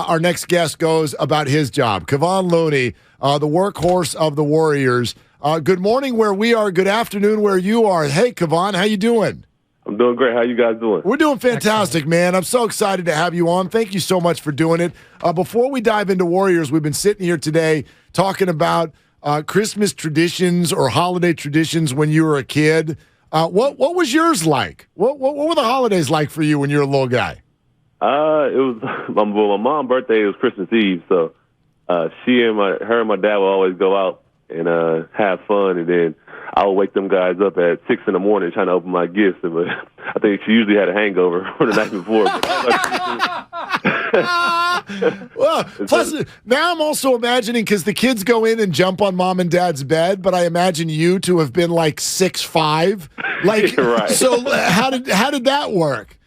our next guest goes about his job. Kevon Looney, the workhorse of the Warriors. Good morning where we are. Good afternoon where you are. Hey, Kevon, how you doing? I'm doing great. How you guys doing? We're doing fantastic, man. I'm so excited to have you on. Thank you so much for doing it. Before we dive into Warriors, we've been sitting here today talking about Christmas traditions or holiday traditions when you were a kid. What was yours like? What were the holidays like for you when you were a little guy? It was my mom's birthday. It was Christmas Eve, so her and my dad would always go out and have fun, and then I would wake them guys up at 6 in the morning trying to open my gifts. But I think she usually had a hangover from the night before. Well, plus now I'm also imagining, because the kids go in and jump on mom and dad's bed, but I imagine you to have been like 6'5". Like, right. So how did that work?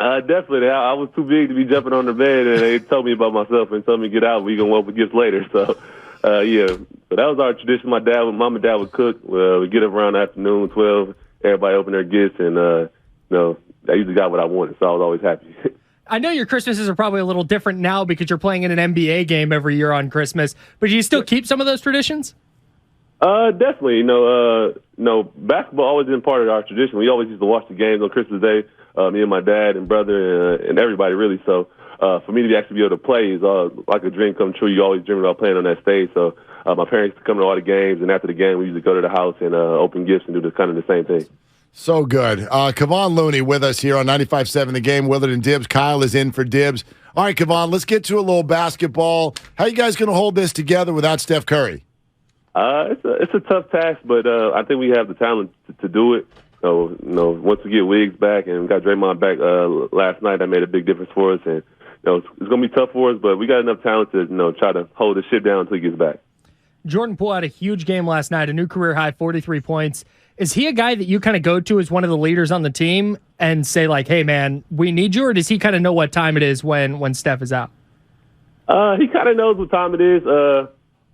Definitely. I was too big to be jumping on the bed, and they told me about myself and told me to get out. We gonna open gifts later. So, yeah. So that was our tradition. Mom and dad would cook. We'd get up around afternoon, 12. Everybody open their gifts, and I usually got what I wanted, so I was always happy. I know your Christmases are probably a little different now because you're playing in an NBA game every year on Christmas, but do you still keep some of those traditions? Definitely. Basketball always been part of our tradition. We always used to watch the games on Christmas Day. Me and my dad and brother and everybody really. So for me to actually be able to play is like a dream come true. You always dream about playing on that stage. So my parents used to come to all the games, and after the game, we usually go to the house and open gifts and do kind of the same thing. So good. Kevon Looney with us here on 95.7 The Game. Willard and Dibs. Kyle is in for Dibs. All right, Kevon, let's get to a little basketball. How you guys going to hold this together without Steph Curry? It's a tough task, but I think we have the talent to do it. So, once we get Wiggs back and got Draymond back last night, that made a big difference for us. And it's going to be tough for us, but we got enough talent to try to hold the ship down until he gets back. Jordan Poole had a huge game last night, a new career high, 43 points. Is he a guy that you kind of go to as one of the leaders on the team and say, like, hey, man, we need you, or does he kind of know what time it is when Steph is out? He kind of knows what time it is.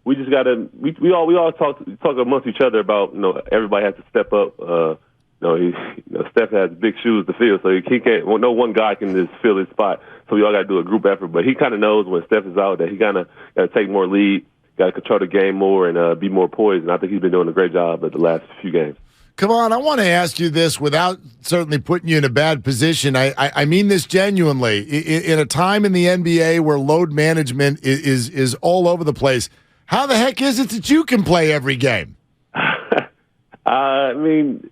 We just got to we all talk amongst each other about, everybody has to step up. Steph has big shoes to fill, so he can't. Well, no one guy can just fill his spot. So we all got to do a group effort. But he kind of knows when Steph is out that he kind of got to take more lead, got to control the game more, and be more poised. And I think he's been doing a great job at the last few games. Come on, I want to ask you this without certainly putting you in a bad position. I mean this genuinely. In a time in the NBA where load management is all over the place, how the heck is it that you can play every game? I mean,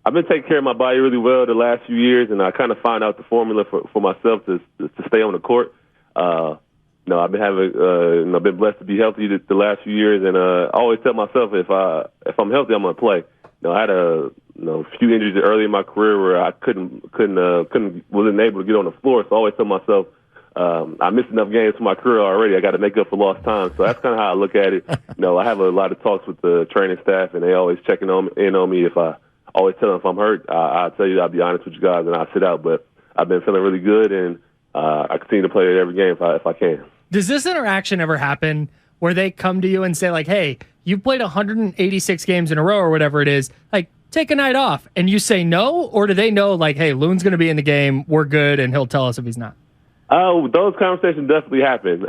I've been taking care of my body really well the last few years, and I kind of found out the formula for myself to stay on the court. I've been blessed to be healthy the last few years, and I always tell myself if I'm healthy, I'm going to play. I had a few injuries early in my career where I wasn't able to get on the floor. So I always tell myself I missed enough games for my career already. I got to make up for lost time. So that's kind of how I look at it. I have a lot of talks with the training staff, and they always checking in on me. If I always tell them if I'm hurt, I'll tell you, I'll be honest with you guys, and I'll sit out. But I've been feeling really good, and I continue to play every game if I can. Does this interaction ever happen where they come to you and say, like, hey, you played 186 games in a row or whatever it is, like, take a night off, and you say no? Or do they know, like, hey, Loon's going to be in the game, we're good, and he'll tell us if he's not? Oh, those conversations definitely happen.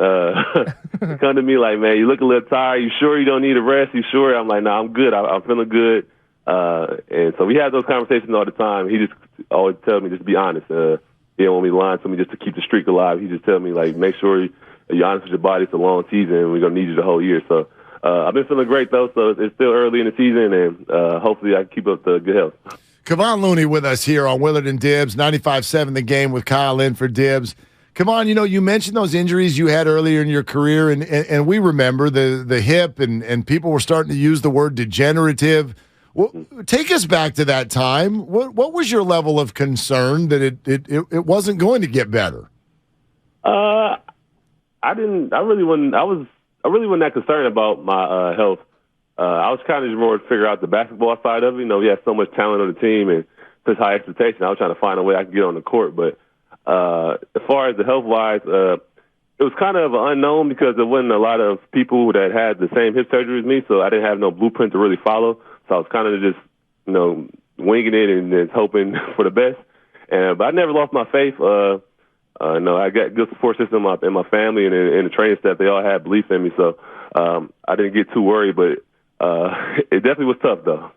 They come to me like, man, you look a little tired. You sure you don't need a rest? You sure? I'm like, no, I'm good. I'm feeling good. And so we have those conversations all the time. He just always tells me just to be honest. He don't want me lying to me just to keep the streak alive. He just tells me, like, make sure you're honest with your body. It's a long season, and we're going to need you the whole year. So I've been feeling great, though, so it's still early in the season, and hopefully I can keep up the good health. Kevon Looney with us here on Willard and Dibs, 95.7 The Game with Kyle in for Dibs. Kevon, you mentioned those injuries you had earlier in your career, and we remember the hip, and people were starting to use the word degenerative. Well, take us back to that time. What was your level of concern that it wasn't going to get better? I really wasn't that concerned about my health. I was kind of just more to figure out the basketball side of it. We had so much talent on the team and such high expectation. I was trying to find a way I could get on the court. But as far as the health-wise, it was kind of an unknown because there wasn't a lot of people that had the same hip surgery as me, so I didn't have no blueprint to really follow. So I was kind of just, winging it and hoping for the best. But I never lost my faith. No, I got good support system in my family and in the training staff. They all had belief in me, so I didn't get too worried. But it definitely was tough, though.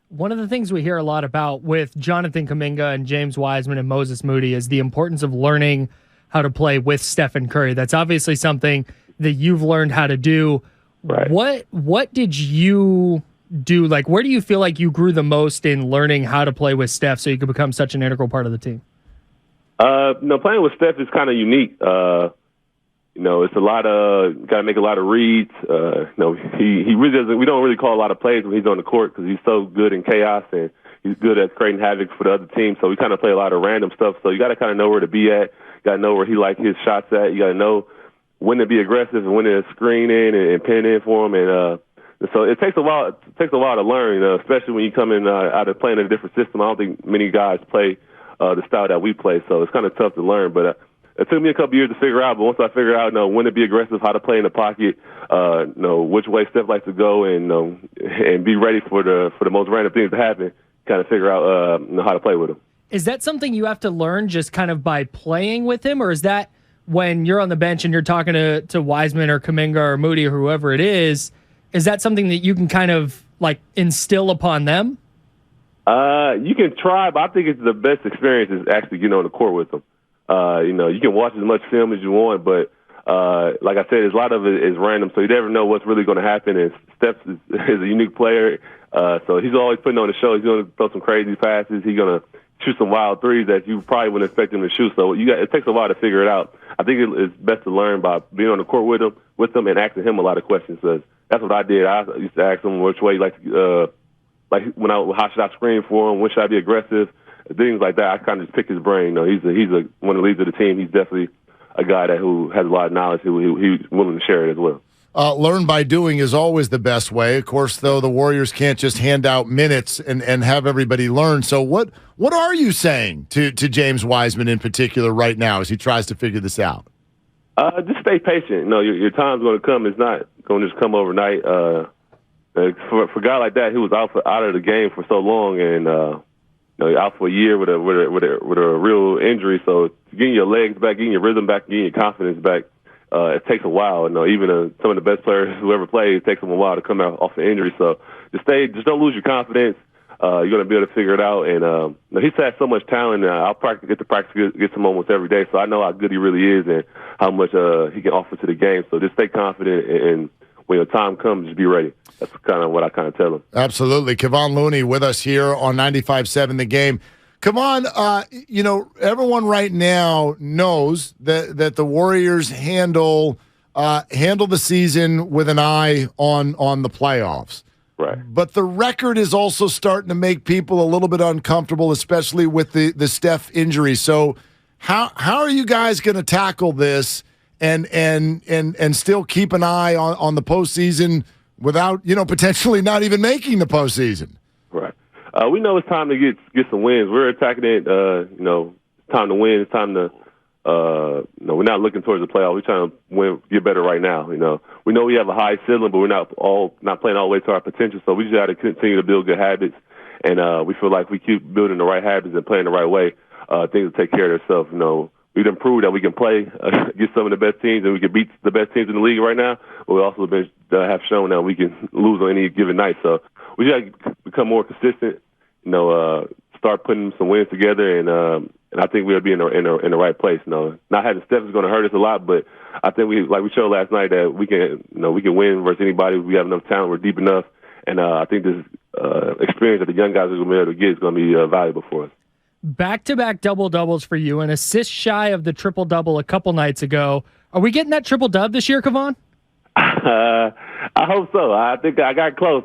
One of the things we hear a lot about with Jonathan Kuminga and James Wiseman and Moses Moody is the importance of learning how to play with Stephen Curry. That's obviously something that you've learned how to do. Right. What did you do? Like, where do you feel like you grew the most in learning how to play with Steph so you could become such an integral part of the team? No, playing with Steph is kind of unique. It's a lot of got to make a lot of reads. He really doesn't. We don't really call a lot of plays when he's on the court because he's so good in chaos and he's good at creating havoc for the other team. So we kind of play a lot of random stuff. So you got to kind of know where to be at. You got to know where he likes his shots at. You got to know when to be aggressive and when to screen in and pin in for him. And so it takes a while. It takes a while to learn, especially when you come in out of playing in a different system. I don't think many guys play the style that we play, so it's kind of tough to learn. But it took me a couple years to figure out. But once I figured out, when to be aggressive, how to play in the pocket, which way Steph likes to go, and be ready for the most random things to happen, kind of figure out how to play with him. Is that something you have to learn just kind of by playing with him, or is that when you're on the bench and you're talking to Wiseman or Kuminga or Moody or whoever it is that something that you can kind of like instill upon them? You can try, but I think it's the best experience is actually getting on the court with them. You can watch as much film as you want, but like I said, a lot of it is random, so you never know what's really going to happen. And Steph is a unique player, so he's always putting on the show. He's going to throw some crazy passes. He's going to shoot some wild threes that you probably wouldn't expect him to shoot. So it takes a while to figure it out. I think it's best to learn by being on the court with him, and asking him a lot of questions. So that's what I did. I used to ask him which way, how should I screen for him? When should I be aggressive? Things like that. I kind of just pick his brain. He's one of the leaders of the team. He's definitely a guy who has a lot of knowledge. He's willing to share it as well. Learn by doing is always the best way. Of course, though, the Warriors can't just hand out minutes and have everybody learn. So what are you saying to James Wiseman in particular right now as he tries to figure this out? Just stay patient. Your time's going to come. It's not going to just come overnight. For a guy like that, who was out of the game for so long and out for a year with a real injury. So getting your legs back, getting your rhythm back, getting your confidence back, it takes a while. Even some of the best players who ever played, it takes them a while to come out off an injury. So just don't lose your confidence. You're going to be able to figure it out. And he's had so much talent. I'll get to practice, get some moments every day. So I know how good he really is and how much he can offer to the game. So just stay confident, and when the time comes, just be ready. That's kind of what I kind of tell him. Absolutely. Kevon Looney with us here on 95.7 The Game. Kevon, everyone right now knows that the Warriors handle the season with an eye on the playoffs. Right. But the record is also starting to make people a little bit uncomfortable, especially with the Steph injury. So how are you guys going to tackle this and still keep an eye on the postseason without, potentially not even making the postseason? Right. We know it's time to get some wins. We're attacking it. It's time to win. It's time to. We're not looking towards the playoffs. We're trying to win, get better right now. We know we have a high ceiling, but we're not playing all the way to our potential. So we just got to continue to build good habits, and we feel like we keep building the right habits and playing the right way. Things will take care of themselves. We've improved that we can play against some of the best teams, and we can beat the best teams in the league right now. But we also have shown that we can lose on any given night. So we got to become more consistent. Start putting some wins together, and I think we'll be in the right place. Not having Steph is going to hurt us a lot, but I think we showed last night that we can win versus anybody. We have enough talent. We're deep enough, and I think this experience that the young guys are going to be able to get is going to be valuable for us. Back-to-back double-doubles for you, an assist shy of the triple-double a couple nights ago. Are we getting that triple-dub this year, Kevon? I hope so. I think I got close.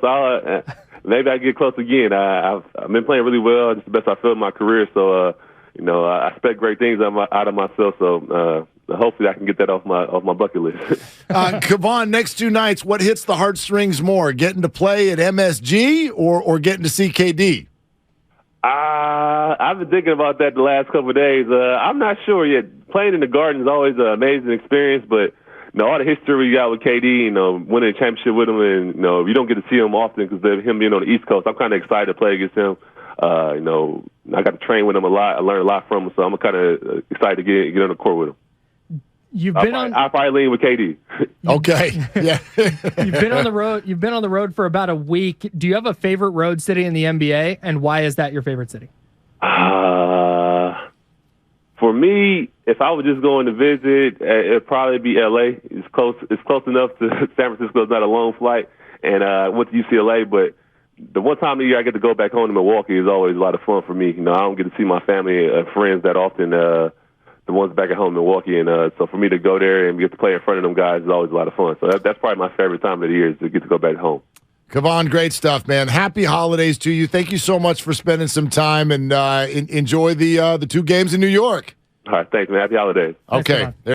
Maybe I get close again. I've been playing really well. It's the best I feel in my career. So, I expect great things out of myself. So, hopefully, I can get that off my bucket list. Kevon, next two nights, what hits the heartstrings more? Getting to play at MSG or getting to see KD? I've been thinking about that the last couple of days. I'm not sure yet. Playing in the Garden is always an amazing experience, but all the history we got with KD, winning a championship with him, and you don't get to see him often because of him being on the East Coast. I'm kind of excited to play against him. I got to train with him a lot. I learned a lot from him, so I'm kind of excited to get on the court with him. I'll probably lean with KD. Okay. Yeah. You've been on the road. You've been on the road for about a week. Do you have a favorite road city in the NBA, and why is that your favorite city? For me, if I was just going to visit, it'd probably be LA. It's close. It's close enough to San Francisco. It's not a long flight, and I went to UCLA. But the one time of the year I get to go back home to Milwaukee is always a lot of fun for me. I don't get to see my family and friends that often. The ones back at home in Milwaukee, and so for me to go there and get to play in front of them guys is always a lot of fun. So that's probably my favorite time of the year is to get to go back home. Kevon, great stuff, man. Happy holidays to you. Thank you so much for spending some time, and enjoy the 2 games in New York. All right, thanks, man. Happy holidays. Okay.